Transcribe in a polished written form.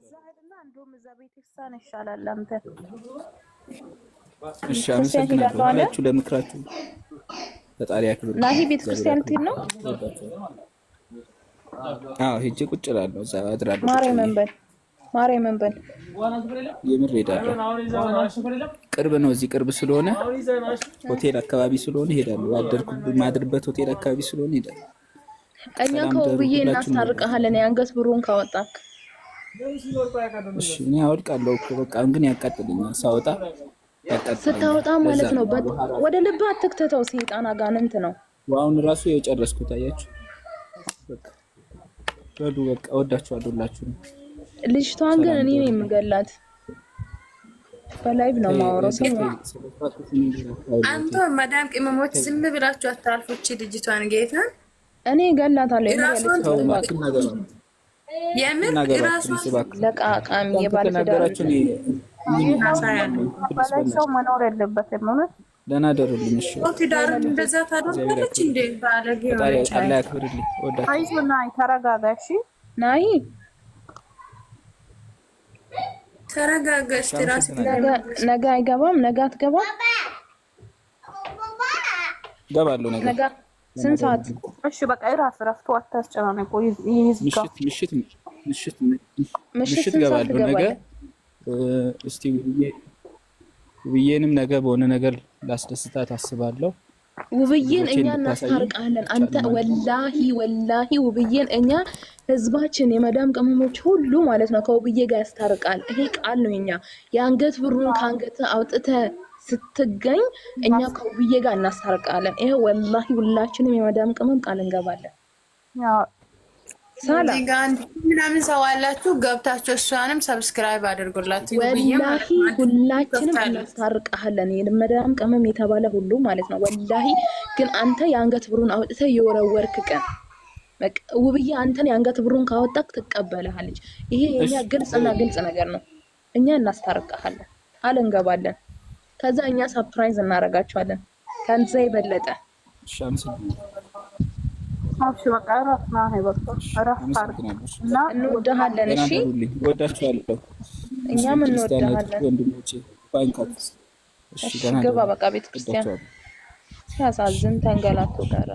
ዛሬና እንደውም እዛ ቤተክርስቲያን ይሻላል አንተ እሺ አመሰግናለሁ አላችሁ ለምክራችሁ ፈጣሪ ያክብር ናሂ ቤተክርስቲያን ትሄድ ነው ሄጄ ቁጭ እላለሁ እዛ አድራለሁ ማርያምን በል የምር ሄዳለሁ ቅርብ ነው እዚህ ቅርብ ስለሆነ ሆቴል አካባቢ ስለሆነ ሄዳለሁ ማድርበት ሆቴል አካባቢ ስለሆነ ሄዳለሁ እኛ ከውብዬ እናስታርቀሃለን የአንገት ብሩን ካወጣክ እሺ እኔ አወድቃለሁ እኮ በቃ ግን ያቃጥልኛል ሳወጣ ስታወጣ ማለት ነው ወደ ልብ አትክተተው ሰይጣን አጋንንት ነው ዋውን ራሱ የጨረስኩት አያችሁ በቃ በቃ ወዳችኋለሁ ሁላችሁም ልጅቷን ግን እኔ ነኝ የምገላት በላይቭ ነው ማወራው አንተ ማዳም ቅመሞች ዝም ብላችሁ አታልፉች ልጅቷን ጌታን እኔ ገላታለሁ የምር ራሷን ለቃቃሚ የባለፈዳራችን ባላቸው መኖር የለበትም ማለት ደህና ደሩልኝ እሺ ትዳር እንደዛ ታደርጋለች እንዴ ባለጌ ማለት አላህ ያክብርልኝ ወዳችሁ አይዞና ተረጋጋ እሺ ናይ ተረጋጋሽ ትራስ ነገ አይገባም ነገ አትገባም ገባለሁ ነገ ስንት ሰዓት እሺ በቃ እረፍቱ አታስጨናነቁ ይዝጋ ምሽት ገባለሁ ነገ እስቲ ውብዬንም ነገ በሆነ ነገር ላስደስታት አስባለሁ ውብዬን እኛ እናስታርቃለን አንተ ወላሂ ውብዬን እኛ ህዝባችን የመዳም ቅመሞች ሁሉ ማለት ነው ከውብዬ ጋር ያስታርቃል ይሄ ቃል ነው እኛ የአንገት ብሩን ከአንገት አውጥተ ስትገኝ እኛ ከውብዬ ጋር እናስታርቃለን ይሄ ወላሂ ሁላችንም የመዳም ቅመም ቃል እንገባለን ሰላም ጋንድ ምናምን ሰው አላችሁ ገብታችሁ እሷንም ሰብስክራይብ አድርጉላት ወላሂ ሁላችንም እናስታርቃለን የመዳም ቅመም የተባለ ሁሉ ማለት ነው ወላሂ ግን አንተ የአንገት ብሩን አውጥተ የወረወርክ ቀን በቃ ውብዬ አንተን የአንገት ብሩን ካወጣክ ትቀበልሃለች ይሄ የኛ ግልጽ ነገር ነው እኛ እናስታርቃለን ቃል እንገባለን ከዛ እኛ ሰርፕራይዝ እናረጋቸዋለን ከንዛ ይበለጠ አብሽ በቃ ራስና እና እንወደሃለን እሺ ወዳችኋለሁ እኛም እንወደሃለን ወንድሞቼ ባንካት እሺ ገባ በቃ ቤተክርስቲያን ሲያሳዝን ተንገላቶ ጋራ